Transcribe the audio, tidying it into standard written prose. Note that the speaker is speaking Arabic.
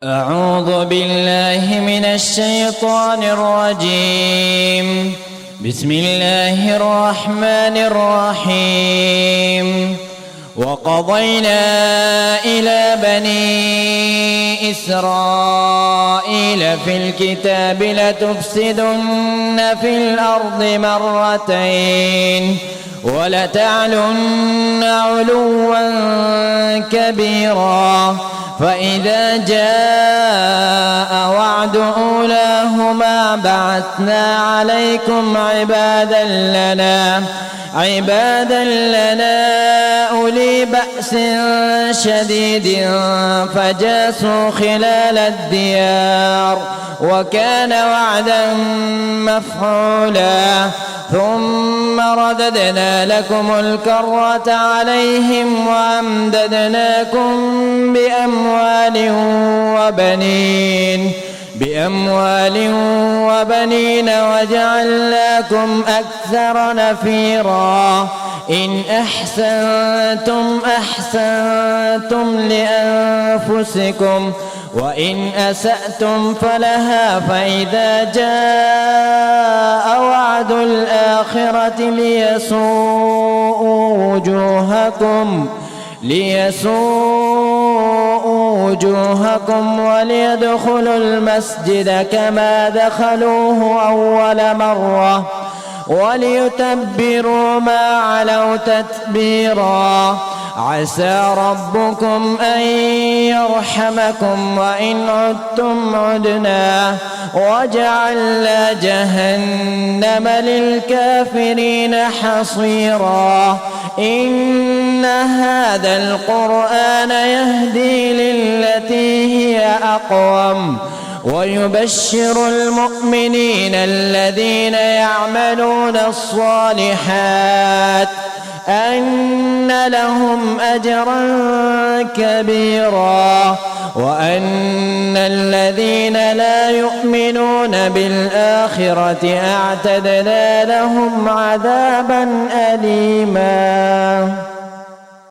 أعوذ بالله من الشيطان الرجيم. بسم الله الرحمن الرحيم. وقضينا إلى بني إسرائيل في الكتاب لتفسدن في الأرض مرتين ولتعلن علوا كبيرا فإذا جاء وعد أولاهما بعثنا عليكم عبادا لنا أولي بأس شديد فجاسوا خلال الديار وكان وعدا مفعولا ثم رددنا لكم الكرة عليهم وأمددناكم بأموال وبنين وجعلناكم أكثر نفيرا إن أحسنتم أحسنتم لأنفسكم وإن أسأتم فلها فإذا جاء وعد الآخرة ليسوءوا وجوهكم وليدخلوا المسجد كما دخلوه أول مرة وليتبروا ما علوا تتبيرا عسى ربكم أن يرحمكم وإن عدتم عدنا وجعلنا جهنم للكافرين حصيرا إن هذا القرآن يهدي للتي هي أقوم ويبشر المؤمنين الذين يعملون الصالحات أن لهم أجرا كبيرا وأن الذين لا يؤمنون بالآخرة أعتدنا لهم عذابا أليما.